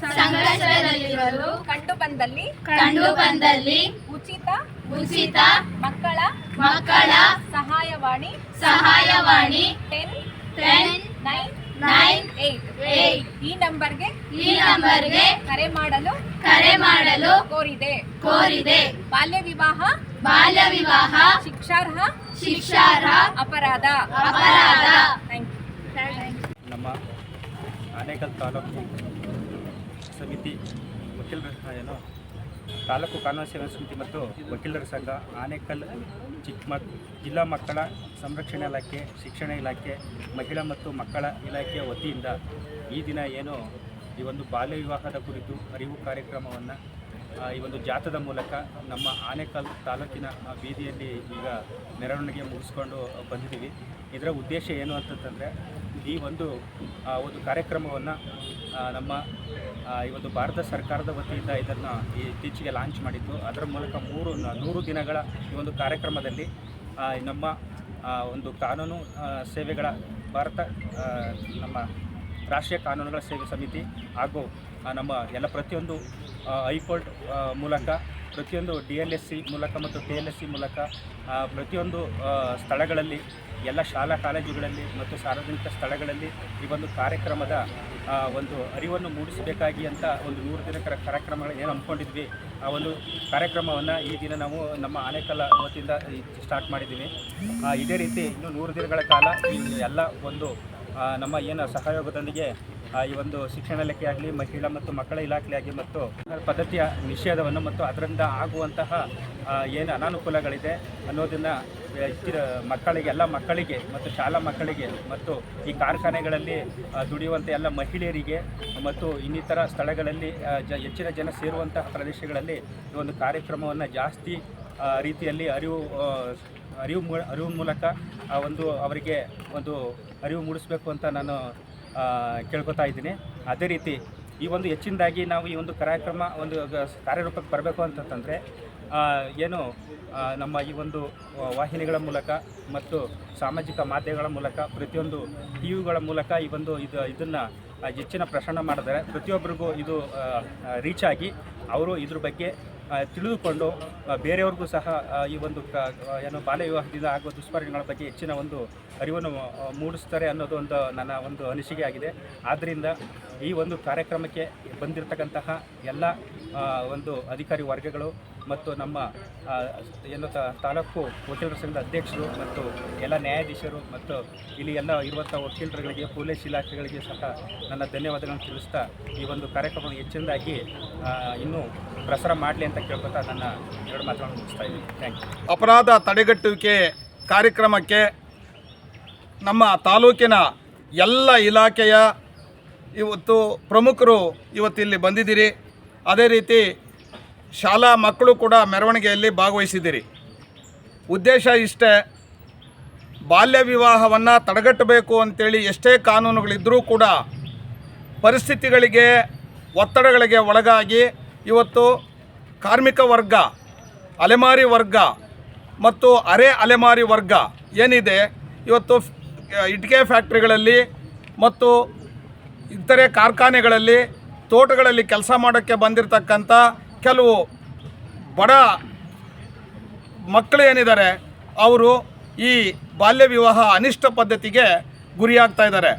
ಸಂಕಷ್ಟದಲ್ಲಿರೋದು ಕಂಡು ಬಂದಲ್ಲಿ ಉಚಿತ ಮಕ್ಕಳ ಸಹಾಯವಾಣಿ 1098 ಈ ನಂಬರ್ಗೆ ಕರೆ ಮಾಡಲು ಕೋರಿದೆ. ಬಾಲ್ಯ ವಿವಾಹ ಶಿಕ್ಷಾರ್ಹ ಅಪರಾಧ. ನಮ್ಮ ಆನೇಕಲ್ ತಾಲೂಕು ಸಮಿತಿ ವಕೀಲರ ತಾಲೂಕು ಕಾನೂನು ಸೇವಾ ಸಮಿತಿ ಮತ್ತು ವಕೀಲರ ಸಂಘ ಆನೇಕಲ್ ಜಿಲ್ಲಾ ಮಕ್ಕಳ ಸಂರಕ್ಷಣಾ ಇಲಾಖೆ, ಶಿಕ್ಷಣ ಇಲಾಖೆ, ಮಹಿಳಾ ಮತ್ತು ಮಕ್ಕಳ ಇಲಾಖೆಯ ವತಿಯಿಂದ ಈ ದಿನ ಏನು ಈ ಒಂದು ಬಾಲ್ಯ ವಿವಾಹದ ಕುರಿತು ಅರಿವು ಕಾರ್ಯಕ್ರಮವನ್ನು ಈ ಒಂದು ಜಾಥಾದ ಮೂಲಕ ನಮ್ಮ ಆನೇಕಲ್ ತಾಲೂಕಿನ ಬೀದಿಯಲ್ಲಿ ಈಗ ಮೆರವಣಿಗೆ ಮುಗಿಸ್ಕೊಂಡು ಬಂದಿದ್ದೀವಿ. ಇದರ ಉದ್ದೇಶ ಏನು ಅಂತಂತಂದರೆ ಈ ಒಂದು ಕಾರ್ಯಕ್ರಮವನ್ನು ನಮ್ಮ ಈ ಒಂದು ಭಾರತ ಸರ್ಕಾರದ ವತಿಯಿಂದ ಇದನ್ನು ಇತ್ತೀಚೆಗೆ ಲಾಂಚ್ ಮಾಡಿತ್ತು. ಅದರ ಮೂಲಕ 100 ದಿನಗಳ ಈ ಒಂದು ಕಾರ್ಯಕ್ರಮದಲ್ಲಿ ನಮ್ಮ ಒಂದು ಕಾನೂನು ಸೇವೆಗಳ ನಮ್ಮ ರಾಷ್ಟ್ರೀಯ ಕಾನೂನುಗಳ ಸೇವೆ ಸಮಿತಿ ಹಾಗೂ ನಮ್ಮ ಎಲ್ಲ ಪ್ರತಿಯೊಂದು ಹೈಕೋರ್ಟ್ ಮೂಲಕ, ಪ್ರತಿಯೊಂದು DLSC ಮೂಲಕ ಮತ್ತು TLSC ಮೂಲಕ ಪ್ರತಿಯೊಂದು ಸ್ಥಳಗಳಲ್ಲಿ, ಎಲ್ಲ ಶಾಲಾ ಕಾಲೇಜುಗಳಲ್ಲಿ ಮತ್ತು ಸಾರ್ವಜನಿಕ ಸ್ಥಳಗಳಲ್ಲಿ ಈ ಒಂದು ಕಾರ್ಯಕ್ರಮದ ಒಂದು ಅರಿವನ್ನು ಮೂಡಿಸಬೇಕಾಗಿ ಅಂತ ಒಂದು 100 ದಿನಗಳ ಕಾರ್ಯಕ್ರಮಗಳು ಏನು ಹಮ್ಮಿಕೊಂಡಿದ್ವಿ, ಆ ಒಂದು ಕಾರ್ಯಕ್ರಮವನ್ನು ಈ ದಿನ ನಾವು ನಮ್ಮ ಆನೇಕಲ್ ವತಿಯಿಂದ ಸ್ಟಾರ್ಟ್ ಮಾಡಿದ್ದೀವಿ. ಇದೇ ರೀತಿ ಇನ್ನು 100 ದಿನಗಳ ಕಾಲ ಈ ಎಲ್ಲ ಒಂದು ನಮ್ಮ ಏನು ಸಹಯೋಗದೊಂದಿಗೆ ಈ ಒಂದು ಶಿಕ್ಷಣ ಇಲಾಖೆ ಆಗಲಿ, ಮಹಿಳಾ ಮತ್ತು ಮಕ್ಕಳ ಇಲಾಖೆ ಆಗಲಿ ಮತ್ತು ಪದ್ಧತಿಯ ನಿಷೇಧವನ್ನು ಮತ್ತು ಅದರಿಂದ ಆಗುವಂತಹ ಏನು ಅನಾನುಕೂಲಗಳಿದೆ ಅನ್ನೋದನ್ನು ಎಲ್ಲ ಮಕ್ಕಳಿಗೆ ಮತ್ತು ಶಾಲಾ ಮಕ್ಕಳಿಗೆ ಮತ್ತು ಈ ಕಾರ್ಖಾನೆಗಳಲ್ಲಿ ದುಡಿಯುವಂಥ ಎಲ್ಲ ಮಹಿಳೆಯರಿಗೆ ಮತ್ತು ಇನ್ನಿತರ ಸ್ಥಳಗಳಲ್ಲಿ ಹೆಚ್ಚಿನ ಜನ ಸೇರುವಂತಹ ಪ್ರದೇಶಗಳಲ್ಲಿ ಈ ಒಂದು ಕಾರ್ಯಕ್ರಮವನ್ನು ಜಾಸ್ತಿ ರೀತಿಯಲ್ಲಿ ಅರಿವು ಮೂಲಕ ಅವರಿಗೆ ಒಂದು ಅರಿವು ಮೂಡಿಸಬೇಕು ಅಂತ ನಾನು ಕೇಳ್ಕೊತಾ ಇದ್ದೀನಿ. ಅದೇ ರೀತಿ ಈ ಒಂದು ಹೆಚ್ಚಿನದಾಗಿ ನಾವು ಈ ಒಂದು ಕಾರ್ಯರೂಪಕ್ಕೆ ಬರಬೇಕು ಅಂತಂದರೆ ಏನು ನಮ್ಮ ಈ ಒಂದು ವಾಹಿನಿಗಳ ಮೂಲಕ ಮತ್ತು ಸಾಮಾಜಿಕ ಮಾಧ್ಯಮಗಳ ಮೂಲಕ, ಪ್ರತಿಯೊಂದು TVಗಳ ಮೂಲಕ ಇದನ್ನು ಹೆಚ್ಚಿನ ಪ್ರಸಾರ ಮಾಡಿದರೆ ಪ್ರತಿಯೊಬ್ಬರಿಗೂ ಇದು ರೀಚ್ ಆಗಿ ಅವರು ಇದ್ರ ಬಗ್ಗೆ ತಿಳಿದುಕೊಂಡು ಬೇರೆಯವ್ರಿಗೂ ಸಹ ಈ ಒಂದು ಏನು ಬಾಲ್ಯ ವಿವಾಹದಿಂದ ಆಗುವ ದುಷ್ಪರಿಣಾಮಗಳ ಬಗ್ಗೆ ಹೆಚ್ಚಿನ ಒಂದು ಅರಿವನ್ನು ಮೂಡಿಸ್ತಾರೆ ಅನ್ನೋದು ನನ್ನ ಒಂದು ಅನಿಸಿಕೆ ಆಗಿದೆ. ಆದ್ದರಿಂದ ಈ ಒಂದು ಕಾರ್ಯಕ್ರಮಕ್ಕೆ ಬಂದಿರತಕ್ಕಂತಹ ಎಲ್ಲ ಒಂದು ಅಧಿಕಾರಿ ವರ್ಗಗಳು ಮತ್ತು ನಮ್ಮ ಏನು ತಾಲೂಕು ವಕೀಲರ ಸಂಘದ ಅಧ್ಯಕ್ಷರು ಮತ್ತು ಎಲ್ಲ ನ್ಯಾಯಾಧೀಶರು ಮತ್ತು ಇಲ್ಲಿ ಎಲ್ಲ ಇರುವಂಥ ವಕೀಲರುಗಳಿಗೆ, ಪೊಲೀಸ್ ಇಲಾಖೆಗಳಿಗೆ ಸಹ ನನ್ನ ಧನ್ಯವಾದಗಳನ್ನು ತಿಳಿಸ್ತಾ ಈ ಒಂದು ಕಾರ್ಯಕ್ರಮವನ್ನು ಹೆಚ್ಚಿನದಾಗಿ ಇನ್ನೂ ಪ್ರಸಾರ ಮಾಡಲಿ ಅಂತ ಕೇಳ್ಕೊತಾ ನನ್ನ 2 ಮಾತುಗಳನ್ನು ಮುಗಿಸ್ತಾ ಇದ್ದೀನಿ. Thank you. ಅಪರಾಧ ತಡೆಗಟ್ಟುವಿಕೆ ಕಾರ್ಯಕ್ರಮಕ್ಕೆ ನಮ್ಮ ತಾಲೂಕಿನ ಎಲ್ಲ ಇಲಾಖೆಯ ಪ್ರಮುಖರು ಇವತ್ತಿಲ್ಲಿ ಬಂದಿದ್ದೀರಿ. ಅದೇ ರೀತಿ ಶಾಲಾ ಮಕ್ಕಳು ಕೂಡ ಮೆರವಣಿಗೆಯಲ್ಲಿ ಭಾಗವಹಿಸಿದ್ದೀರಿ. ಉದ್ದೇಶ ಇಷ್ಟೇ, ಬಾಲ್ಯ ವಿವಾಹವನ್ನು ತಡೆಗಟ್ಟಬೇಕು ಅಂತೇಳಿ ಎಷ್ಟೇ ಕಾನೂನುಗಳಿದ್ದರೂ ಕೂಡ ಪರಿಸ್ಥಿತಿಗಳಿಗೆ, ಒತ್ತಡಗಳಿಗೆ ಒಳಗಾಗಿ ಇವತ್ತು ಕಾರ್ಮಿಕ ವರ್ಗ, ಅಲೆಮಾರಿ ವರ್ಗ ಮತ್ತು ಅರೆ ಅಲೆಮಾರಿ ವರ್ಗ ಏನಿದೆ ಇವತ್ತು ಇಟ್ಟಿಗೆ ಫ್ಯಾಕ್ಟ್ರಿಗಳಲ್ಲಿ ಮತ್ತು ಇತರೆ ಕಾರ್ಖಾನೆಗಳಲ್ಲಿ, ತೋಟಗಳಲ್ಲಿ ಕೆಲಸ ಮಾಡೋಕ್ಕೆ ಬಂದಿರತಕ್ಕಂಥ ಕೆಲವು ಬಡ ಮಕ್ಕಳು ಏನಿದ್ದಾರೆ ಅವರು ಈ ಬಾಲ್ಯ ವಿವಾಹ ಅನಿಷ್ಟ ಪದ್ಧತಿಗೆ ಗುರಿಯಾಗ್ತಾ ಇದ್ದಾರೆ.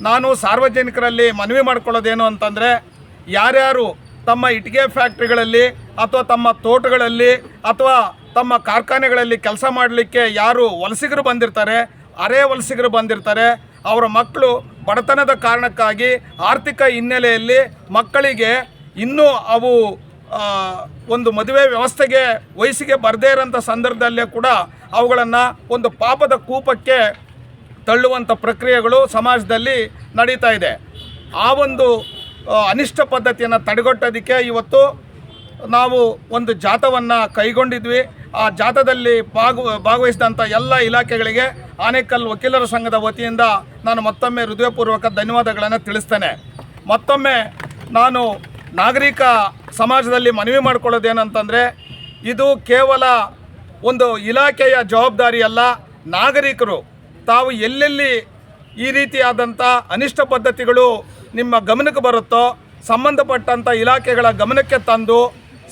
ನಾನು ಸಾರ್ವಜನಿಕರಲ್ಲಿ ಮನವಿ ಮಾಡ್ಕೊಳ್ಳೋದೇನು ಅಂತಂದರೆ, ಯಾರ್ಯಾರು ತಮ್ಮ ಇಟ್ಟಿಗೆ ಫ್ಯಾಕ್ಟ್ರಿಗಳಲ್ಲಿ ಅಥವಾ ತಮ್ಮ ತೋಟಗಳಲ್ಲಿ ಅಥವಾ ತಮ್ಮ ಕಾರ್ಖಾನೆಗಳಲ್ಲಿ ಕೆಲಸ ಮಾಡಲಿಕ್ಕೆ ಯಾರು ವಲಸಿಗರು ಬಂದಿರ್ತಾರೆ, ಅರೆ ವಲಸಿಗರು ಬಂದಿರ್ತಾರೆ, ಅವರ ಮಕ್ಕಳು ಬಡತನದ ಕಾರಣಕ್ಕಾಗಿ ಆರ್ಥಿಕ ಹಿನ್ನೆಲೆಯಲ್ಲಿ ಮಕ್ಕಳಿಗೆ ಇನ್ನೂ ಅವು ಒಂದು ಮದುವೆ ವ್ಯವಸ್ಥೆಗೆ ವಯಸ್ಸಿಗೆ ಬರದೇ ಇರೋಂಥ ಸಂದರ್ಭದಲ್ಲೇ ಕೂಡ ಅವುಗಳನ್ನು ಒಂದು ಪಾಪದ ಕೂಪಕ್ಕೆ ತಳ್ಳುವಂಥ ಪ್ರಕ್ರಿಯೆಗಳು ಸಮಾಜದಲ್ಲಿ ನಡೀತಾ ಇದೆ. ಆ ಒಂದು ಅನಿಷ್ಟ ಪದ್ಧತಿಯನ್ನು ತಡೆಗಟ್ಟೋದಕ್ಕೆ ಇವತ್ತು ನಾವು ಒಂದು ಜಾಥಾವನ್ನು ಕೈಗೊಂಡಿದ್ವಿ. ಆ ಜಾಥಾದಲ್ಲಿ ಭಾಗವಹಿಸಿದಂಥ ಎಲ್ಲ ಇಲಾಖೆಗಳಿಗೆ ಆನೇಕಲ್ ವಕೀಲರ ಸಂಘದ ವತಿಯಿಂದ ನಾನು ಮತ್ತೊಮ್ಮೆ ಹೃದಯಪೂರ್ವಕ ಧನ್ಯವಾದಗಳನ್ನು ತಿಳಿಸ್ತೇನೆ. ಮತ್ತೊಮ್ಮೆ ನಾನು ನಾಗರಿಕ ಸಮಾಜದಲ್ಲಿ ಮನವಿ ಮಾಡಿಕೊಳ್ಳೋದೇನಂತಂದರೆ, ಇದು ಕೇವಲ ಒಂದು ಇಲಾಖೆಯ ಜವಾಬ್ದಾರಿ ಅಲ್ಲ. ನಾಗರಿಕರು ತಾವು ಎಲ್ಲೆಲ್ಲಿ ಈ ರೀತಿಯಾದಂಥ ಅನಿಷ್ಟ ಪದ್ಧತಿಗಳು ನಿಮ್ಮ ಗಮನಕ್ಕೆ ಬರುತ್ತೋ ಸಂಬಂಧಪಟ್ಟಂಥ ಇಲಾಖೆಗಳ ಗಮನಕ್ಕೆ ತಂದು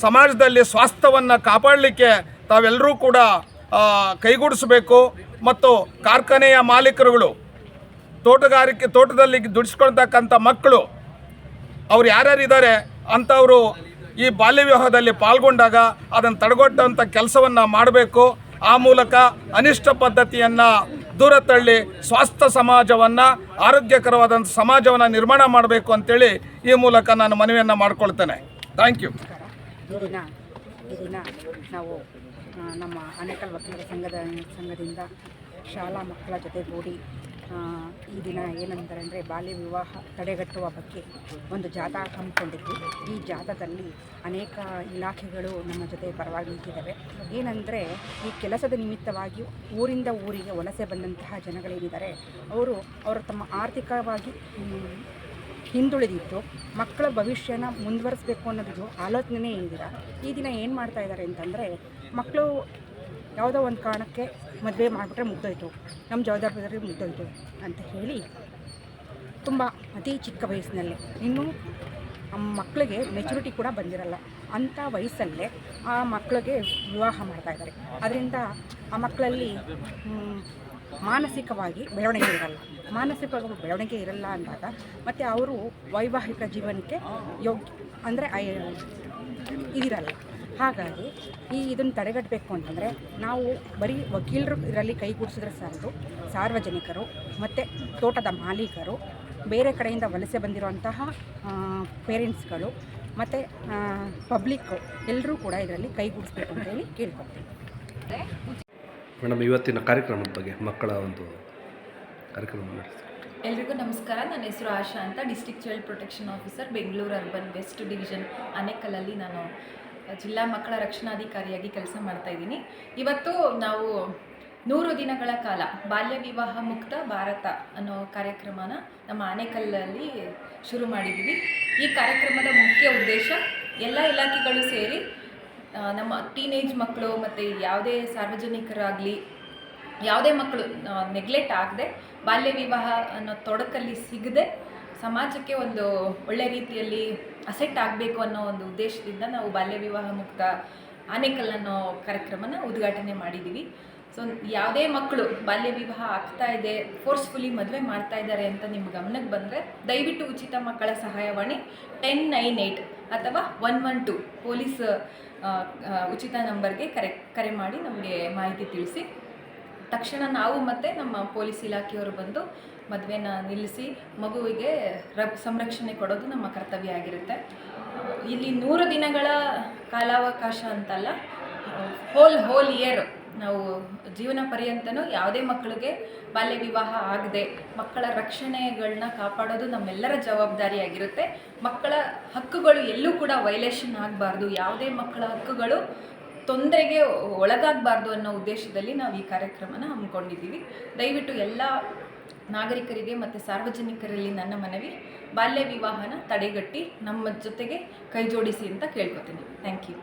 ಸಮಾಜದಲ್ಲಿ ಸ್ವಾಸ್ಥ್ಯವನ್ನು ಕಾಪಾಡಲಿಕ್ಕೆ ತಾವೆಲ್ಲರೂ ಕೂಡ ಕೈಗೂಡಿಸಬೇಕು. ಮತ್ತು ಕಾರ್ಖಾನೆಯ ಮಾಲೀಕರುಗಳು, ತೋಟದಲ್ಲಿ ದುಡಿಸ್ಕೊಳ್ತಕ್ಕಂಥ ಮಕ್ಕಳು, ಅವ್ರು ಯಾರ್ಯಾರಿದ್ದಾರೆ ಅಂಥವರು ಈ ಬಾಲ್ಯ ವಿವಾಹದಲ್ಲಿ ಪಾಲ್ಗೊಂಡಾಗ ಅದನ್ನು ತಡೆಗಟ್ಟುವಂಥ ಕೆಲಸವನ್ನು ಮಾಡಬೇಕು. ಆ ಮೂಲಕ ಅನಿಷ್ಟ ಪದ್ಧತಿಯನ್ನು ದೂರ ತಳ್ಳಿ ಸ್ವಾಸ್ಥ್ಯ ಸಮಾಜವನ್ನು, ಆರೋಗ್ಯಕರವಾದಂಥ ಸಮಾಜವನ್ನು ನಿರ್ಮಾಣ ಮಾಡಬೇಕು ಅಂತೇಳಿ ಈ ಮೂಲಕ ನಾನು ಮನವಿಯನ್ನು ಮಾಡಿಕೊಳ್ತೇನೆ. Thank you. ಈ ದಿನ ನಾವು ನಮ್ಮ ಆನೇಕಲ್ ವಕೀಲರ ಸಂಘದಿಂದ ಶಾಲಾ ಮಕ್ಕಳ ಜೊತೆಗೂಡಿ ಈ ದಿನ ಏನಂತಾರೆ ಬಾಲ್ಯ ವಿವಾಹ ತಡೆಗಟ್ಟುವ ಬಗ್ಗೆ ಒಂದು ಜಾಥಾ ಹಮ್ಮಿಕೊಂಡಿದ್ದು. ಈ ಜಾಥಾದಲ್ಲಿ ಅನೇಕ ಇಲಾಖೆಗಳು ನಮ್ಮ ಜೊತೆ ಪರವಾಗಿ ನಿಂತಿದ್ದಾವೆ. ಏನಂದರೆ ಈ ಕೆಲಸದ ನಿಮಿತ್ತವಾಗಿ ಊರಿಂದ ಊರಿಗೆ ವಲಸೆ ಬಂದಂತಹ ಜನಗಳೇನಿದ್ದಾರೆ ಅವರು ತಮ್ಮ ಆರ್ಥಿಕವಾಗಿ ಹಿಂದುಳಿದಿದ್ದು ಮಕ್ಕಳ ಭವಿಷ್ಯನ ಮುಂದುವರಿಸಬೇಕು ಅನ್ನೋದು ಆಲೋಚನೆ ಏನಿದೆ. ಈ ದಿನ ಏನು ಮಾಡ್ತಾ ಇದ್ದಾರೆ ಅಂತಂದರೆ, ಮಕ್ಕಳು ಯಾವುದೋ ಒಂದು ಕಾರಣಕ್ಕೆ ಮದುವೆ ಮಾಡಿಬಿಟ್ರೆ ಮುಗ್ದೋಯ್ತು, ನಮ್ಮ ಜವಾಬ್ದಾರಿ ಮುಗ್ದೋಯ್ತು ಅಂತ ಹೇಳಿ ತುಂಬ ಅತಿ ಚಿಕ್ಕ ವಯಸ್ಸಿನಲ್ಲೇ, ಇನ್ನೂ ಮಕ್ಕಳಿಗೆ ಮೆಚುರಿಟಿ ಕೂಡ ಬಂದಿರಲ್ಲ ಅಂಥ ವಯಸ್ಸಲ್ಲೇ ಆ ಮಕ್ಕಳಿಗೆ ವಿವಾಹ ಮಾಡ್ತಾಯಿದ್ದಾರೆ. ಅದರಿಂದ ಆ ಮಕ್ಕಳಲ್ಲಿ ಮಾನಸಿಕವಾಗಿ ಬೆಳವಣಿಗೆ ಇರಲ್ಲ ಅಂದಾಗ ಮತ್ತು ಅವರು ವೈವಾಹಿಕ ಜೀವನಕ್ಕೆ ಅಂದರೆ ಇದಿರಲ್ಲ. ಹಾಗಾಗಿ ಇದನ್ನು ತಡೆಗಟ್ಟಬೇಕು ಅಂತಂದರೆ ನಾವು ಬರೀ ವಕೀಲರು ಇದರಲ್ಲಿ ಕೈಗೂಡಿಸಿದ್ರೆ ಸಾಲದು, ಸಾರ್ವಜನಿಕರು ಮತ್ತು ತೋಟದ ಮಾಲೀಕರು, ಬೇರೆ ಕಡೆಯಿಂದ ವಲಸೆ ಬಂದಿರುವಂತಹ ಪೇರೆಂಟ್ಸ್ಗಳು ಮತ್ತು ಪಬ್ಲಿಕ್ಕು ಎಲ್ಲರೂ ಕೂಡ ಇದರಲ್ಲಿ ಕೈಗೂಡಿಸ್ಬೇಕು ಅಂತೇಳಿ ಕೇಳ್ಕೊಳ್ತೀನಿ. ಮೇಡಮ್, ಇವತ್ತಿನ ಕಾರ್ಯಕ್ರಮದ ಬಗ್ಗೆ ಮಕ್ಕಳ ಒಂದು ಕಾರ್ಯಕ್ರಮ ನಡೆಸ್ತೀವಿ. ಎಲ್ರಿಗೂ ನಮಸ್ಕಾರ. ನನ್ನ ಹೆಸರು ಆಶಾ ಅಂತ, district child protection officer, Bengaluru urban west division ಆನೇಕಲ್ಲಲ್ಲಿ ನಾನು ಜಿಲ್ಲಾ ಮಕ್ಕಳ ರಕ್ಷಣಾಧಿಕಾರಿಯಾಗಿ ಕೆಲಸ ಮಾಡ್ತಾಯಿದ್ದೀನಿ. ಇವತ್ತು ನಾವು 100 ದಿನಗಳ ಕಾಲ ಬಾಲ್ಯ ವಿವಾಹ ಮುಕ್ತ ಭಾರತ ಅನ್ನೋ ಕಾರ್ಯಕ್ರಮನ ನಮ್ಮ ಆನೇಕಲ್ಲಲ್ಲಿ ಶುರು ಮಾಡಿದ್ದೀವಿ. ಈ ಕಾರ್ಯಕ್ರಮದ ಮುಖ್ಯ ಉದ್ದೇಶ ಎಲ್ಲ ಇಲಾಖೆಗಳು ಸೇರಿ ನಮ್ಮ ಟೀನೇಜ್ ಮಕ್ಕಳು ಮತ್ತು ಯಾವುದೇ ಸಾರ್ವಜನಿಕರಾಗಲಿ ಯಾವುದೇ ಮಕ್ಕಳು ನೆಗ್ಲೆಕ್ಟ್ ಆಗದೆ ಬಾಲ್ಯ ವಿವಾಹ ಅನ್ನೋ ತೊಡಕಲ್ಲಿ ಸಿಗದೆ ಸಮಾಜಕ್ಕೆ ಒಂದು ಒಳ್ಳೆ ರೀತಿಯಲ್ಲಿ ಅಸೆಟ್ ಆಗಬೇಕು ಅನ್ನೋ ಒಂದು ಉದ್ದೇಶದಿಂದ ನಾವು ಬಾಲ್ಯ ವಿವಾಹ ಮುಕ್ತ ಆನೇಕಲ್ ಅನ್ನೋ ಕಾರ್ಯಕ್ರಮನ ಉದ್ಘಾಟನೆ ಮಾಡಿದ್ದೀವಿ. ಸೊ ಯಾವುದೇ ಮಕ್ಕಳು ಬಾಲ್ಯ ವಿವಾಹ ಆಗ್ತಾ ಇದೆ, ಫೋರ್ಸ್ಫುಲಿ ಮದುವೆ ಮಾಡ್ತಾ ಇದ್ದಾರೆ ಅಂತ ನಿಮ್ಮ ಗಮನಕ್ಕೆ ಬಂದರೆ ದಯವಿಟ್ಟು ಉಚಿತ ಮಕ್ಕಳ ಸಹಾಯವಾಣಿ 1098 ಅಥವಾ 112 ಪೊಲೀಸ್ ಉಚಿತ ನಂಬರ್ಗೆ ಕರೆ ಮಾಡಿ ನಮಗೆ ಮಾಹಿತಿ ತಿಳಿಸಿ. ತಕ್ಷಣ ನಾವು ಮತ್ತು ನಮ್ಮ ಪೊಲೀಸ್ ಇಲಾಖೆಯವರು ಬಂದು ಮದುವೆನ ನಿಲ್ಲಿಸಿ ಮಗುವಿಗೆ ಸಂರಕ್ಷಣೆ ಕೊಡೋದು ನಮ್ಮ ಕರ್ತವ್ಯ ಆಗಿರುತ್ತೆ. ಇಲ್ಲಿ 100 ದಿನಗಳ ಕಾಲಾವಕಾಶ ಅಂತಲ್ಲ, ಹೋಲ್ ಇಯರ್ ನಾವು ಜೀವನ ಪರ್ಯಂತನೂ ಯಾವುದೇ ಮಕ್ಕಳಿಗೆ ಬಾಲ್ಯ ವಿವಾಹ ಆಗದೆ ಮಕ್ಕಳ ರಕ್ಷಣೆಗಳನ್ನ ಕಾಪಾಡೋದು ನಮ್ಮೆಲ್ಲರ ಜವಾಬ್ದಾರಿಯಾಗಿರುತ್ತೆ. ಮಕ್ಕಳ ಹಕ್ಕುಗಳು ಎಲ್ಲೂ ಕೂಡ ವೈಲೇಷನ್ ಆಗಬಾರ್ದು, ಯಾವುದೇ ಮಕ್ಕಳ ಹಕ್ಕುಗಳು ತೊಂದರೆಗೆ ಒಳಗಾಗಬಾರ್ದು ಅನ್ನೋ ಉದ್ದೇಶದಲ್ಲಿ ನಾವು ಈ ಕಾರ್ಯಕ್ರಮನ ಹಮ್ಮಿಕೊಂಡಿದ್ದೀವಿ. ದಯವಿಟ್ಟು ಎಲ್ಲ ನಾಗರಿಕರಿಗೆ ಮತ್ತು ಸಾರ್ವಜನಿಕರಲ್ಲಿ ನನ್ನ ಮನವಿ, ಬಾಲ್ಯ ವಿವಾಹನ ತಡೆಗಟ್ಟಿ ನಮ್ಮ ಜೊತೆಗೆ ಕೈ ಜೋಡಿಸಿ ಅಂತ ಕೇಳ್ಕೊತೀನಿ. Thank you.